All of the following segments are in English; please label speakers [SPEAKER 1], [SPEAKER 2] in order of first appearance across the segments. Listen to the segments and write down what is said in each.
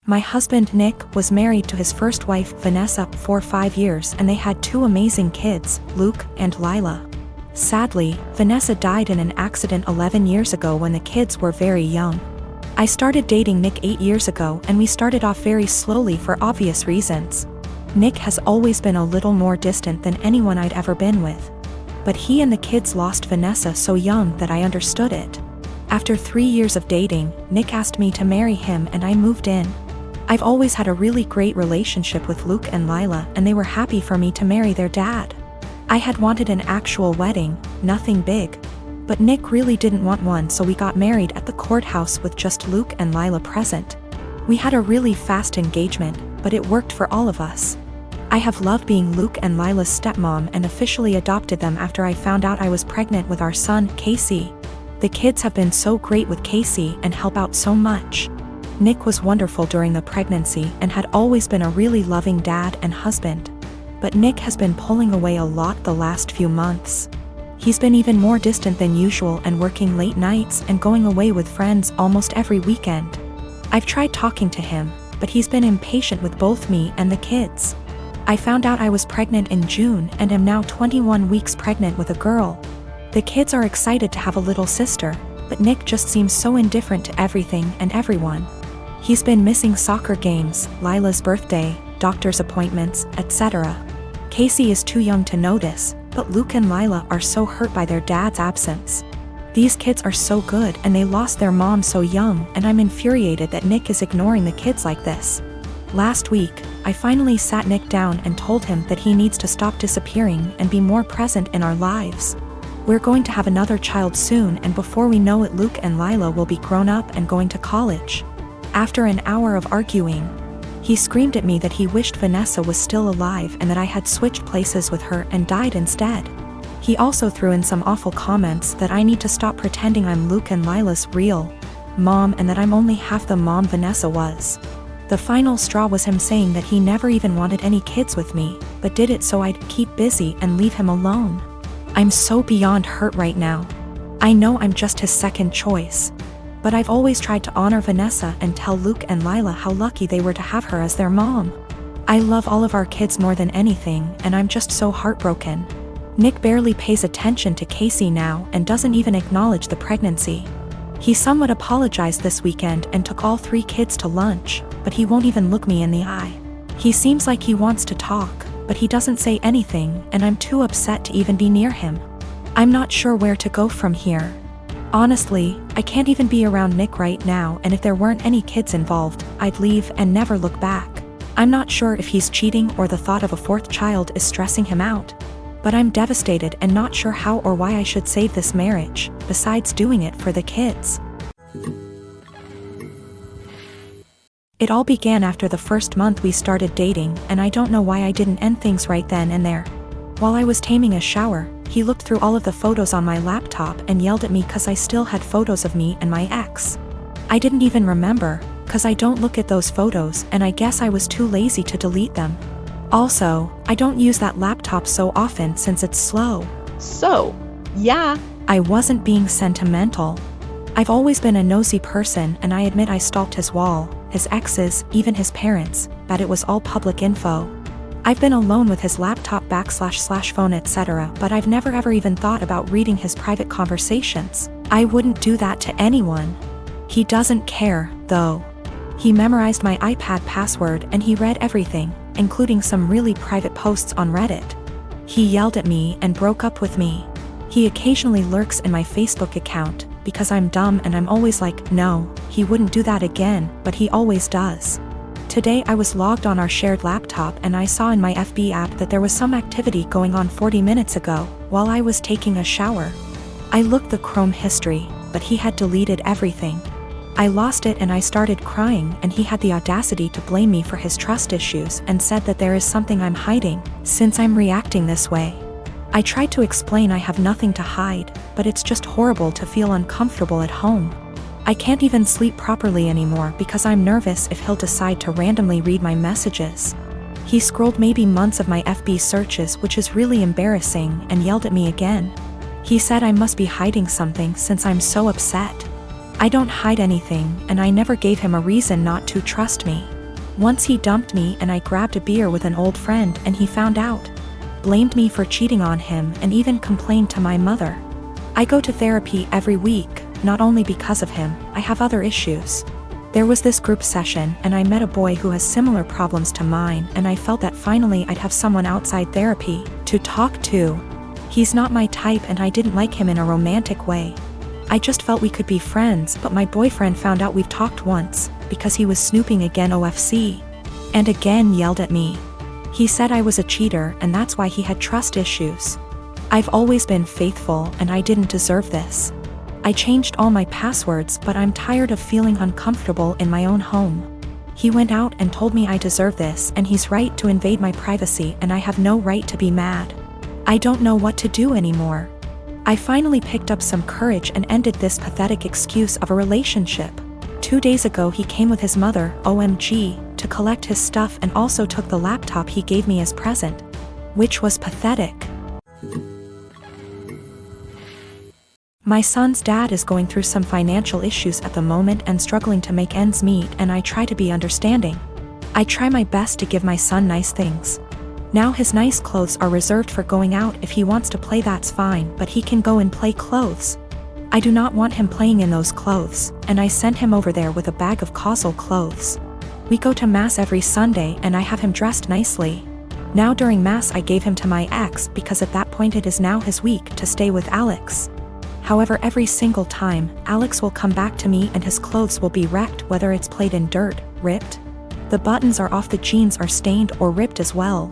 [SPEAKER 1] My husband, Nick, was married to his first wife, Vanessa, for 5 years, and they had 2 amazing kids, Luke and Lila. Sadly, Vanessa died in an accident 11 years ago when the kids were very young. I started dating Nick 8 years ago, and we started off very slowly for obvious reasons. Nick has always been a little more distant than anyone I'd ever been with. But he and the kids lost Vanessa so young that I understood it. After 3 years of dating, Nick asked me to marry him and I moved in. I've always had a really great relationship with Luke and Lila, and they were happy for me to marry their dad. I had wanted an actual wedding, nothing big. But Nick really didn't want one, so we got married at the courthouse with just Luke and Lila present. We had a really fast engagement, but it worked for all of us. I have loved being Luke and Lila's stepmom and officially adopted them after I found out I was pregnant with our son, Casey. The kids have been so great with Casey and help out so much. Nick was wonderful during the pregnancy and had always been a really loving dad and husband. But Nick has been pulling away a lot the last few months. He's been even more distant than usual and working late nights and going away with friends almost every weekend. I've tried talking to him, but he's been impatient with both me and the kids. I found out I was pregnant in June and am now 21 weeks pregnant with a girl. The kids are excited to have a little sister, but Nick just seems so indifferent to everything and everyone. He's been missing soccer games, Lila's birthday, doctor's appointments, etc. Casey is too young to notice, but Luke and Lila are so hurt by their dad's absence. These kids are so good and they lost their mom so young, and I'm infuriated that Nick is ignoring the kids like this. Last week, I finally sat Nick down and told him that he needs to stop disappearing and be more present in our lives. We're going to have another child soon, and before we know it, Luke and Lila will be grown up and going to college. After an hour of arguing, he screamed at me that he wished Vanessa was still alive and that I had switched places with her and died instead. He also threw in some awful comments that I need to stop pretending I'm Luke and Lila's real mom and that I'm only half the mom Vanessa was. The final straw was him saying that he never even wanted any kids with me, but did it so I'd keep busy and leave him alone. I'm so beyond hurt right now. I know I'm just his second choice. But I've always tried to honor Vanessa and tell Luke and Lila how lucky they were to have her as their mom. I love all of our kids more than anything, and I'm just so heartbroken. Nick barely pays attention to Casey now and doesn't even acknowledge the pregnancy. He somewhat apologized this weekend and took all 3 kids to lunch, but he won't even look me in the eye. He seems like he wants to talk, but he doesn't say anything, and I'm too upset to even be near him. I'm not sure where to go from here. Honestly, I can't even be around Nick right now, and if there weren't any kids involved, I'd leave and never look back. I'm not sure if he's cheating or the thought of a 4th child is stressing him out. But I'm devastated and not sure how or why I should save this marriage, besides doing it for the kids. It all began after the first month we started dating, and I don't know why I didn't end things right then and there. While I was taming a shower, he looked through all of the photos on my laptop and yelled at me cause I still had photos of me and my ex. I didn't even remember, cause I don't look at those photos, and I guess I was too lazy to delete them. Also, I don't use that laptop so often since it's slow.
[SPEAKER 2] So, yeah.
[SPEAKER 1] I wasn't being sentimental. I've always been a nosy person, and I admit I stalked his wall, his exes, even his parents, but it was all public info. I've been alone with his laptop / phone etc., but I've never ever even thought about reading his private conversations. I wouldn't do that to anyone. He doesn't care, though. He memorized my iPad password and he read everything, including some really private posts on Reddit. He yelled at me and broke up with me. He occasionally lurks in my Facebook account, because I'm dumb and I'm always like, no, he wouldn't do that again, but he always does. Today I was logged on our shared laptop and I saw in my FB app that there was some activity going on 40 minutes ago, while I was taking a shower. I looked the Chrome history, but he had deleted everything. I lost it and I started crying, and he had the audacity to blame me for his trust issues and said that there is something I'm hiding, since I'm reacting this way. I tried to explain I have nothing to hide, but it's just horrible to feel uncomfortable at home. I can't even sleep properly anymore because I'm nervous if he'll decide to randomly read my messages. He scrolled maybe months of my FB searches, which is really embarrassing, and yelled at me again. He said I must be hiding something since I'm so upset. I don't hide anything, and I never gave him a reason not to trust me. Once he dumped me and I grabbed a beer with an old friend and he found out. Blamed me for cheating on him and even complained to my mother. I go to therapy every week, not only because of him, I have other issues. There was this group session and I met a boy who has similar problems to mine and I felt that finally I'd have someone outside therapy to talk to. He's not my type and I didn't like him in a romantic way. I just felt we could be friends, but my boyfriend found out we've talked once, because he was snooping again OFC. And again yelled at me. He said I was a cheater and that's why he had trust issues. I've always been faithful and I didn't deserve this. I changed all my passwords but I'm tired of feeling uncomfortable in my own home. He went out and told me I deserve this and he's right to invade my privacy and I have no right to be mad. I don't know what to do anymore. I finally picked up some courage and ended this pathetic excuse of a relationship. 2 days ago he came with his mother, OMG, to collect his stuff and also took the laptop he gave me as present. Which was pathetic. My son's dad is going through some financial issues at the moment and struggling to make ends meet and I try to be understanding. I try my best to give my son nice things. Now his nice clothes are reserved for going out. If he wants to play that's fine, but he can go and play clothes. I do not want him playing in those clothes, and I sent him over there with a bag of causal clothes. We go to mass every Sunday and I have him dressed nicely. Now during mass I gave him to my ex because at that point it is now his week to stay with Alex. However, every single time, Alex will come back to me and his clothes will be wrecked, whether it's played in dirt, ripped. The buttons are off, the jeans are stained or ripped as well.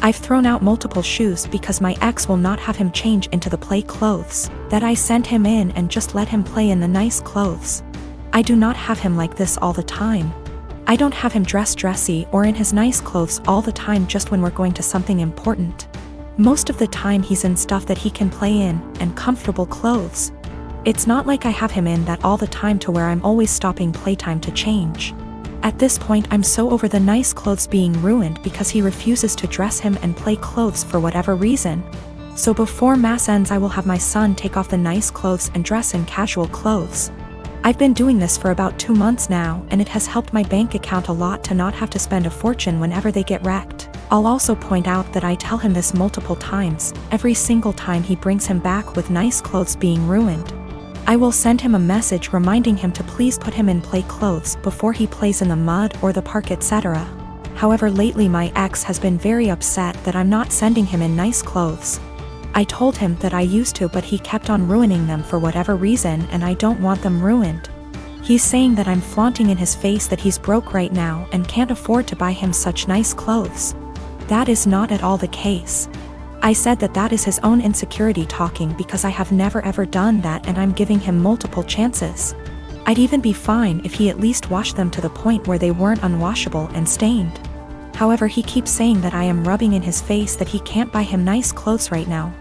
[SPEAKER 1] I've thrown out multiple shoes because my ex will not have him change into the play clothes that I sent him in and just let him play in the nice clothes. I do not have him like this all the time. I don't have him dressed dressy or in his nice clothes all the time, just when we're going to something important. Most of the time he's in stuff that he can play in and comfortable clothes. It's not like I have him in that all the time to where I'm always stopping playtime to change. At this point I'm so over the nice clothes being ruined because he refuses to dress him and play clothes for whatever reason. So before mass ends I will have my son take off the nice clothes and dress in casual clothes. I've been doing this for about 2 months now and it has helped my bank account a lot to not have to spend a fortune whenever they get wrecked. I'll also point out that I tell him this multiple times, every single time he brings him back with nice clothes being ruined. I will send him a message reminding him to please put him in play clothes before he plays in the mud or the park, etc. However, lately my ex has been very upset that I'm not sending him in nice clothes. I told him that I used to, but he kept on ruining them for whatever reason and I don't want them ruined. He's saying that I'm flaunting in his face that he's broke right now and can't afford to buy him such nice clothes. That is not at all the case. I said that that is his own insecurity talking because I have never ever done that and I'm giving him multiple chances. I'd even be fine if he at least washed them to the point where they weren't unwashable and stained. However, he keeps saying that I am rubbing in his face that he can't buy him nice clothes right now.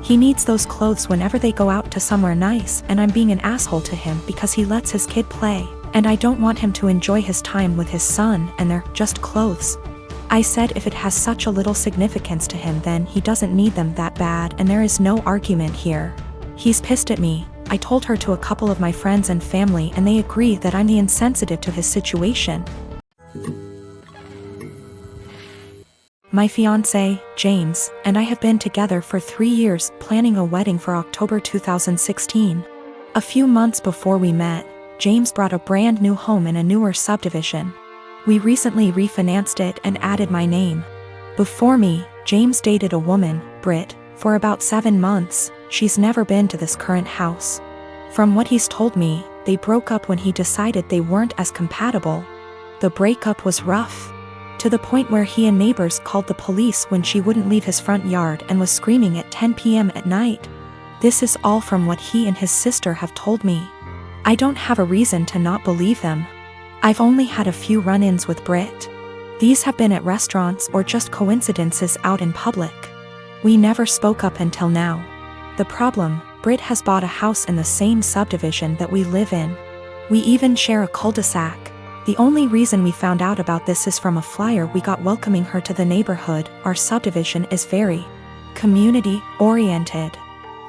[SPEAKER 1] He needs those clothes whenever they go out to somewhere nice and I'm being an asshole to him because he lets his kid play, and I don't want him to enjoy his time with his son and they're just clothes. I said if it has such a little significance to him then he doesn't need them that bad and there is no argument here. He's pissed at me. I told her to a couple of my friends and family and they agree that I'm the insensitive to his situation. My fiancé, James, and I have been together for 3 years, planning a wedding for October 2016. A few months before we met, James bought a brand new home in a newer subdivision. We recently refinanced it and added my name. Before me, James dated a woman, Britt, for about 7 months. She's never been to this current house. From what he's told me, they broke up when he decided they weren't as compatible. The breakup was rough, to the point where he and neighbors called the police when she wouldn't leave his front yard and was screaming at 10 p.m. at night. This is all from what he and his sister have told me. I don't have a reason to not believe them. I've only had a few run-ins with Britt. These have been at restaurants or just coincidences out in public. We never spoke up until now. The problem, Britt has bought a house in the same subdivision that we live in. We even share a cul-de-sac. The only reason we found out about this is from a flyer we got welcoming her to the neighborhood. Our subdivision is very community-oriented.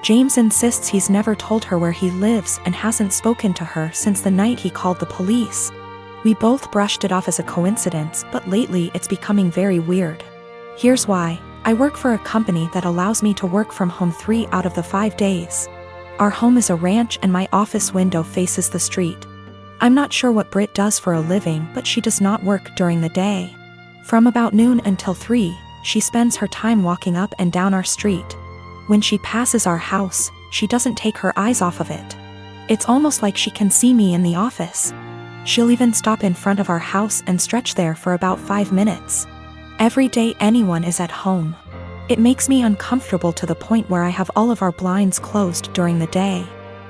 [SPEAKER 1] James insists he's never told her where he lives and hasn't spoken to her since the night he called the police. We both brushed it off as a coincidence, but lately it's becoming very weird. Here's why. I work for a company that allows me to work from home 3 out of the 5 days. Our home is a ranch and my office window faces the street. I'm not sure what Britt does for a living, but she does not work during the day. From about noon until 3, she spends her time walking up and down our street. When she passes our house, she doesn't take her eyes off of it. It's almost like she can see me in the office. She'll even stop in front of our house and stretch there for about 5 minutes. Every day anyone is at home. It makes me uncomfortable to the point where I have all of our blinds closed during the day.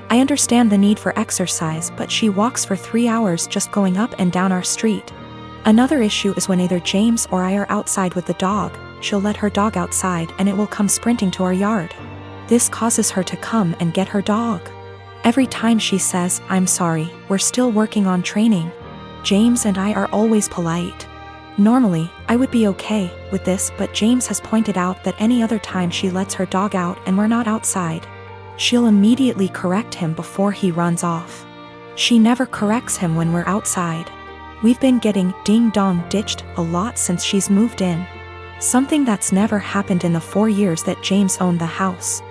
[SPEAKER 1] I understand the need for exercise, but she walks for 3 hours just going up and down our street. Another issue is when either James or I are outside with the dog, she'll let her dog outside and it will come sprinting to our yard. This causes her to come and get her dog. Every time she says, "I'm sorry, we're still working on training." James and I are always polite. Normally, I would be okay with this, but James has pointed out that any other time she lets her dog out and we're not outside, she'll immediately correct him before he runs off. She never corrects him when we're outside. We've been getting ding-dong ditched a lot since she's moved in. Something that's never happened in the 4 years that James owned the house.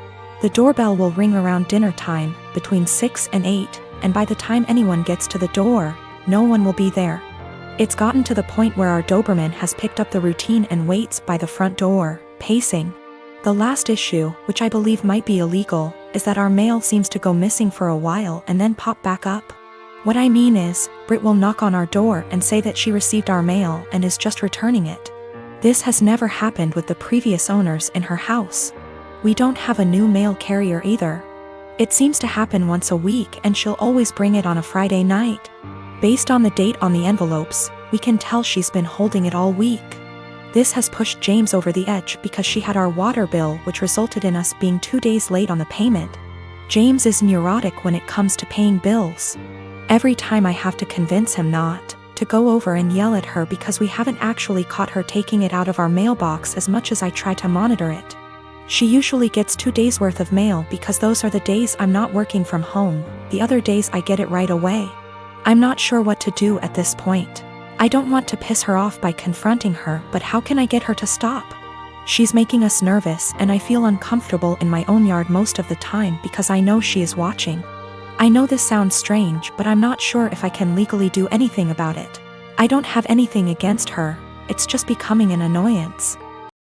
[SPEAKER 1] The doorbell will ring around dinner time, between 6 and 8, and by the time anyone gets to the door, no one will be there. It's gotten to the point where our Doberman has picked up the routine and waits by the front door, pacing. The last issue, which I believe might be illegal, is that our mail seems to go missing for a while and then pop back up. What I mean is, Britt will knock on our door and say that she received our mail and is just returning it. This has never happened with the previous owners in her house. We don't have a new mail carrier either. It seems to happen once a week and she'll always bring it on a Friday night. Based on the date on the envelopes, we can tell she's been holding it all week. This has pushed James over the edge because she had our water bill, which resulted in us being 2 days late on the payment. James is neurotic when it comes to paying bills. Every time I have to convince him not to go over and yell at her because we haven't actually caught her taking it out of our mailbox as much as I try to monitor it. She usually gets 2 days worth of mail because those are the days I'm not working from home. The other days I get it right away. I'm not sure what to do at this point. I don't want to piss her off by confronting her, but how can I get her to stop? She's making us nervous and I feel uncomfortable in my own yard most of the time because I know she is watching. I know this sounds strange, but I'm not sure if I can legally do anything about it. I don't have anything against her, it's just becoming an annoyance.